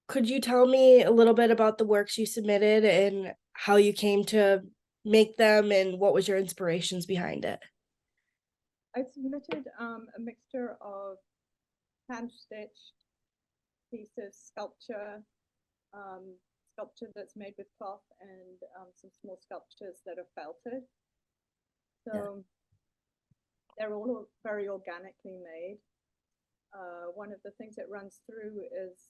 Could you tell me a little bit about the works you submitted and how you came to make them and what was your inspirations behind it? I submitted a mixture of hand-stitched pieces, sculpture that's made with cloth, and some small sculptures that are felted. So they're all very organically made. One of the things that runs through is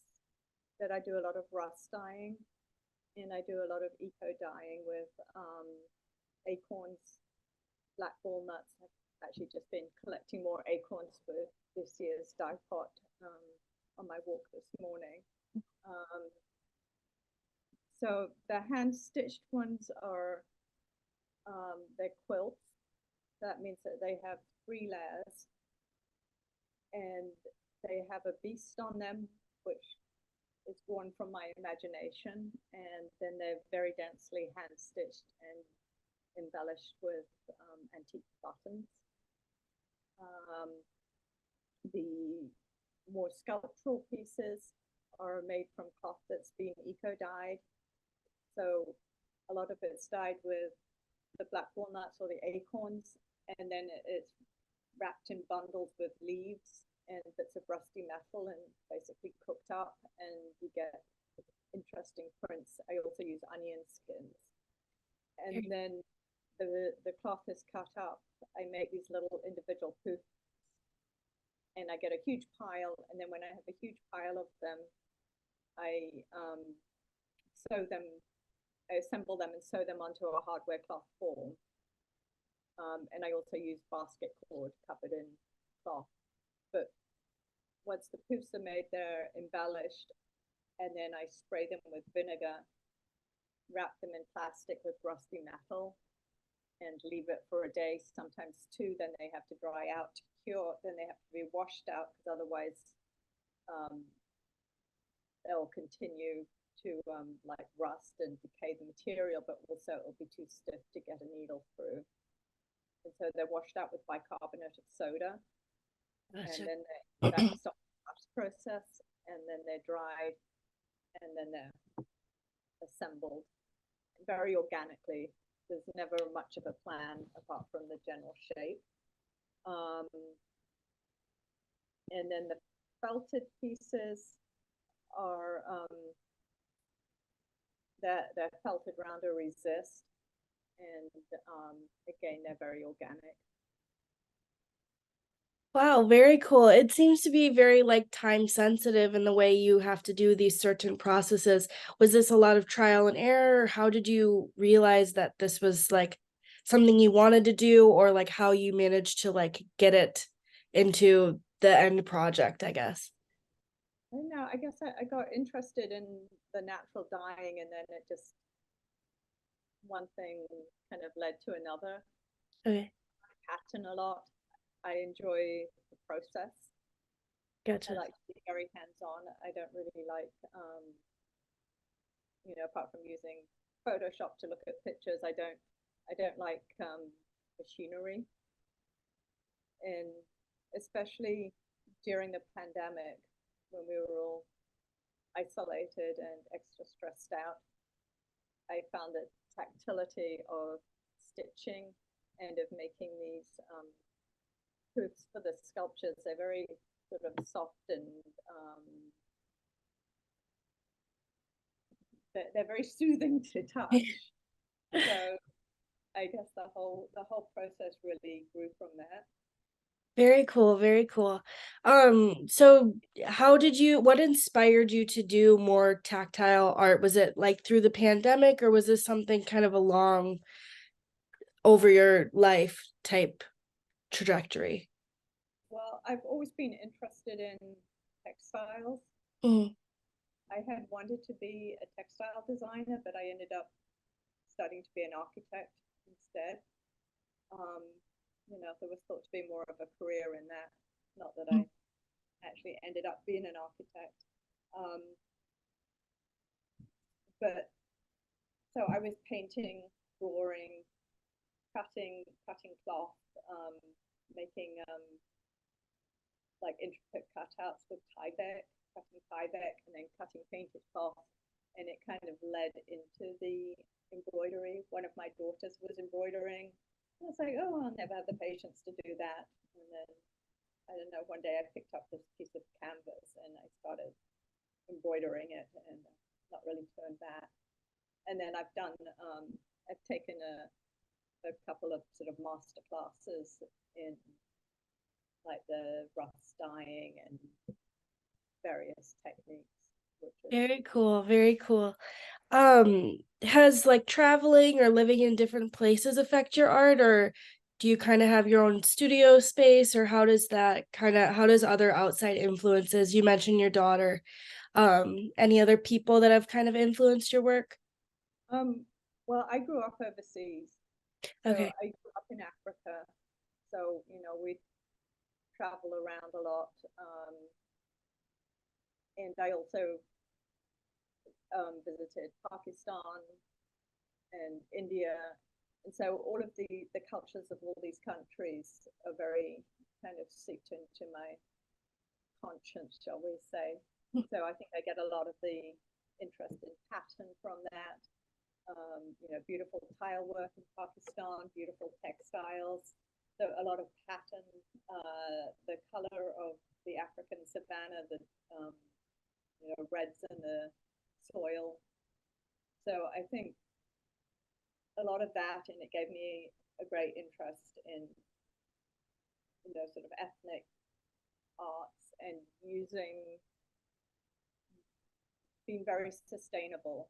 that I do a lot of rust dyeing, and I do a lot of eco dyeing with acorns, black walnuts. I've actually just been collecting more acorns for this year's dye pot on my walk this morning. So the hand-stitched ones are they're quilts. That means that they have 3 layers, and they have a beast on them, which is born from my imagination, and then they're very densely hand-stitched and embellished with antique buttons. The more sculptural pieces are made from cloth that's been eco-dyed. So a lot of it's dyed with the black walnuts or the acorns, and then it's wrapped in bundles with leaves and bits of rusty metal and basically cooked up, and you get interesting prints. I also use onion skins. And then the cloth is cut up. I make these little individual poofs, and I get a huge pile, and then when I have a huge pile of them, I assemble them and sew them onto a hardware cloth form. And I also use basket cord covered in cloth. But once the poofs are made, they're embellished, and then I spray them with vinegar, wrap them in plastic with rusty metal, and leave it for a day, sometimes 2. Then they have to dry out to cure. Then they have to be washed out, because otherwise they'll continue to like rust and decay the material, but also it'll be too stiff to get a needle through. And so they're washed out with bicarbonate of soda. Gotcha. And then that stops the rust process, and then they're dried, and then they're assembled very organically. There's never much of a plan apart from the general shape. And then the felted pieces are they're felted round a resist, and again, they're very organic. Wow, very cool. It seems to be very like time sensitive in the way you have to do these certain processes. Was this a lot of trial and error? Or how did you realize that this was like something you wanted to do, or like how you managed to like get it into the end project, I guess? I don't know. I guess I got interested in the natural dyeing, and then it just one thing kind of led to another. Okay. I pattern a lot. I enjoy the process. Gotcha. I like to be very hands-on. I don't really like, apart from using Photoshop to look at pictures, I don't like machinery. And especially during the pandemic, when we were all isolated and extra stressed out, I found the tactility of stitching and of making these proofs for the sculptures. They're very sort of soft, and they're very soothing to touch. So I guess the whole process really grew from there. Very cool, very cool. So what inspired you to do more tactile art? Was it like through the pandemic, or was this something kind of a long over your life type trajectory? Well, I've always been interested in textiles. I had wanted to be a textile designer, but I ended up studying to be an architect instead. There was thought to be more of a career in that. Not that I actually ended up being an architect. But so I was painting drawing, cutting cloth, making like intricate cutouts with Tyvek, cutting Tyvek, and then cutting painted cloth. And it kind of led into the embroidery. One of my daughters was embroidering. I was like, oh, I'll never have the patience to do that. And then, I don't know, one day I picked up this piece of canvas and I started embroidering it and not really turned back. And then I've taken a couple of sort of master classes in like the rust dyeing and various techniques. Very cool, very cool. Has like traveling or living in different places affect your art, or do you kind of have your own studio space, or how does other outside influences, you mentioned your daughter, any other people that have kind of influenced your work? Well, I grew up overseas. So Okay. I grew up in Africa. So, we travel around a lot. And I also visited Pakistan and India. And so all of the cultures of all these countries are very kind of seeped into my conscience, shall we say. So I think I get a lot of the interest in pattern from that. Beautiful tile work in Pakistan, beautiful textiles. So a lot of pattern, the color of the African savanna, the reds in the soil. So I think a lot of that, and it gave me a great interest in sort of ethnic arts and being very sustainable,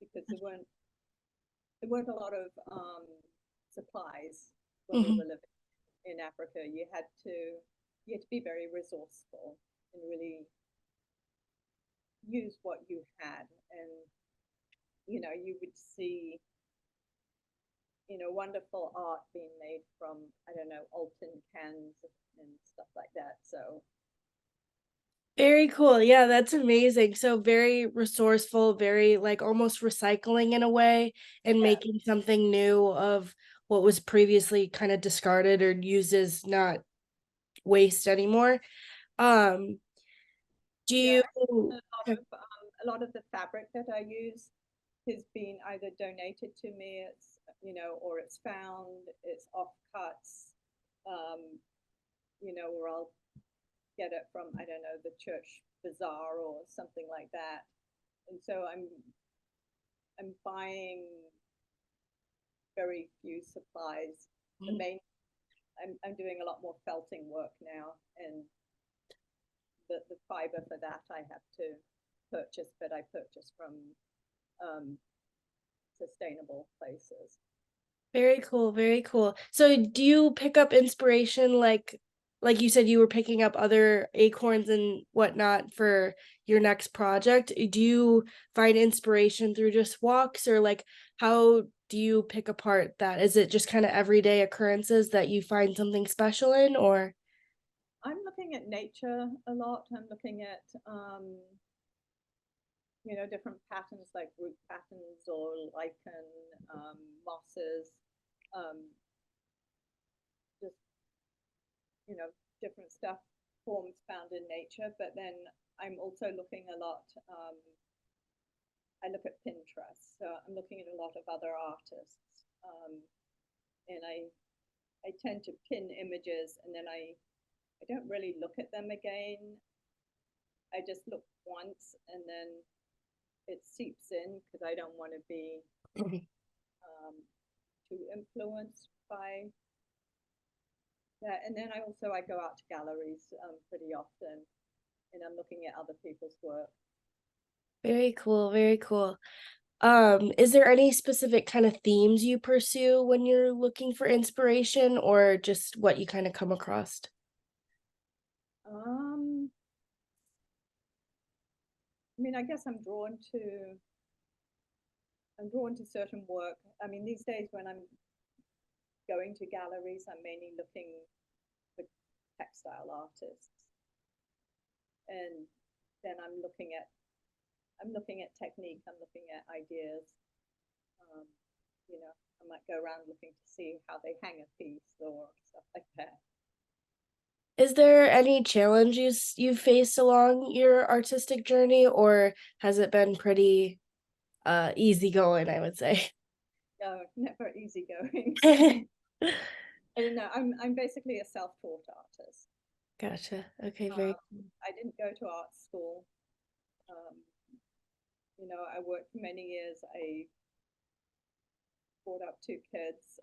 because there weren't a lot of supplies when we Mhm. were living in Africa. You had to be very resourceful and really use what you had. And you would see wonderful art being made from, I don't know, old tin cans and stuff like that. So Very cool. Yeah, that's amazing. So very resourceful, very like almost recycling in a way, and yeah. making something new of what was previously kind of discarded or used as not waste anymore. Um, do Yeah, you a lot of the fabric that I use has been either donated to me, or it's found, it's offcuts, or I'll get it from, I don't know, the church bazaar or something like that. And so I'm buying very few supplies. The main I'm doing a lot more felting work now, and the fiber for that I have to purchase, but I purchase from sustainable places. Very cool, very cool. So do you pick up inspiration like you said you were picking up other acorns and whatnot for your next project? Do you find inspiration through just walks, or like how do you pick apart that? Is it just kind of everyday occurrences that you find something special in, or I'm looking at nature a lot. I'm looking at different patterns like root patterns or lichen, mosses, um, just different stuff, forms found in nature. But then I'm also looking a lot. I look at Pinterest, so I'm looking at a lot of other artists, and I tend to pin images, and then I don't really look at them again. I just look once, and then it seeps in because I don't want to be too influenced by that. And then I go out to galleries pretty often, and I'm looking at other people's work. very cool, very cool. Is there any specific kind of themes you pursue when you're looking for inspiration, or just what you kind of come across? Um, I mean, I guess I'm drawn to certain work. I mean, these days when I'm going to galleries, I'm mainly looking for textile artists, and then I'm looking at technique, I'm looking at ideas. Um, I might go around looking to see how they hang a piece or stuff like that. Is there any challenges you've faced along your artistic journey, or has it been pretty easygoing, I would say? No, never easy going. I don't know. I'm basically a self-taught artist. Gotcha. Okay, very cool. I didn't go to art school. Um, I worked for many years. I brought up two kids.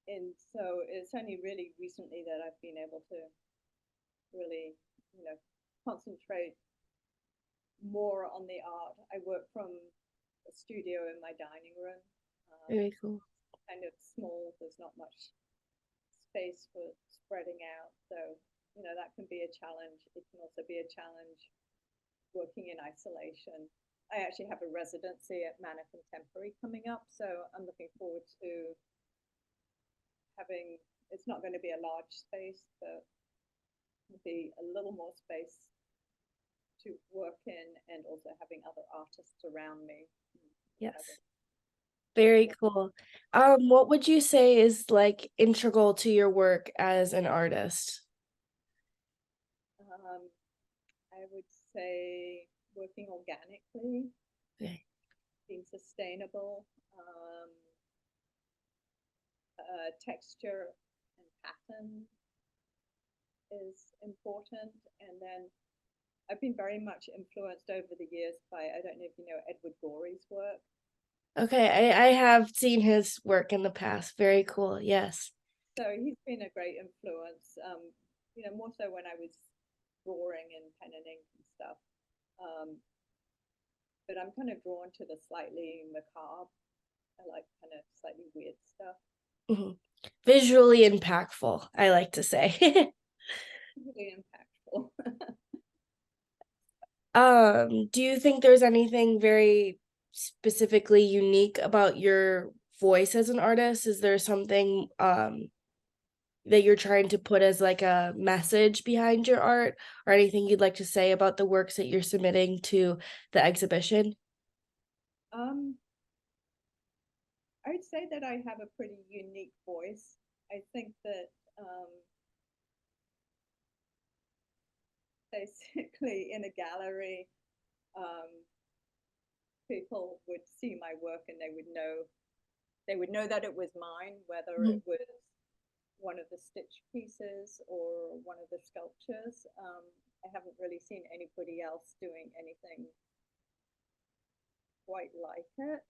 And so it's only really recently that I've been able to really, concentrate more on the art. I work from a studio in my dining room. Very cool. Kind of small. There's not much space for spreading out. So, that can be a challenge. It can also be a challenge working in isolation. I actually have a residency at Manor Contemporary coming up, so I'm looking forward to having, it's not going to be a large space, but it'll be a little more space to work in, and also having other artists around me. Yes. Very cool. What would you say is like integral to your work as an artist? I would say working organically, Okay. being sustainable, texture and pattern is important. And then I've been very much influenced over the years by, I don't know if you know Edward Gorey's work. Okay, I have seen his work in the past. Very cool. Yes. So he's been a great influence, more so when I was drawing and pen and ink and stuff. But I'm kind of drawn to the slightly macabre. I like kind of slightly weird stuff. Mhm. Visually impactful, I like to say. Really impactful. Do you think there's anything very specifically unique about your voice as an artist? Is there something that you're trying to put as like a message behind your art, or anything you'd like to say about the works that you're submitting to the exhibition? I would say that I have a pretty unique voice. I think that basically in a gallery, people would see my work and they would know that it was mine, whether it was one of the stitch pieces or one of the sculptures. I haven't really seen anybody else doing anything quite like it,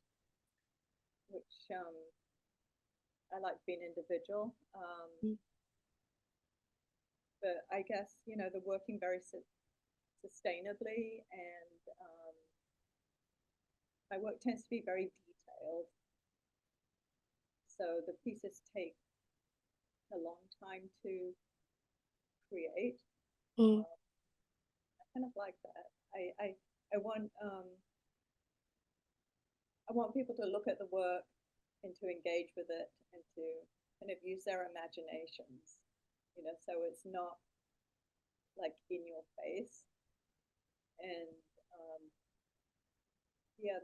which I like being individual. But I guess, the working very sustainably, and my work tends to be very detailed. So the pieces take a long time to create. I kind of like that. I want people to look at the work and to engage with it and to kind of use their imaginations, so it's not like in your face, and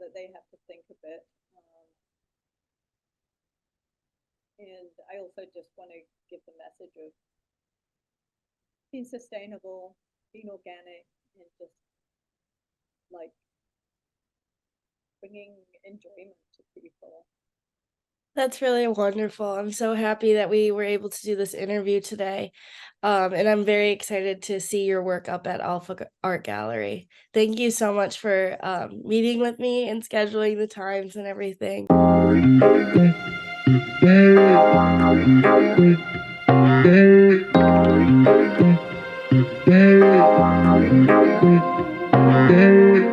that they have to think a bit. And I also just want to give the message of being sustainable, being organic, and just like bringing enjoyment to people. That's really wonderful. I'm so happy that we were able to do this interview today. And I'm very excited to see your work up at Alfa Art Gallery. Thank you so much for meeting with me and scheduling the times and everything.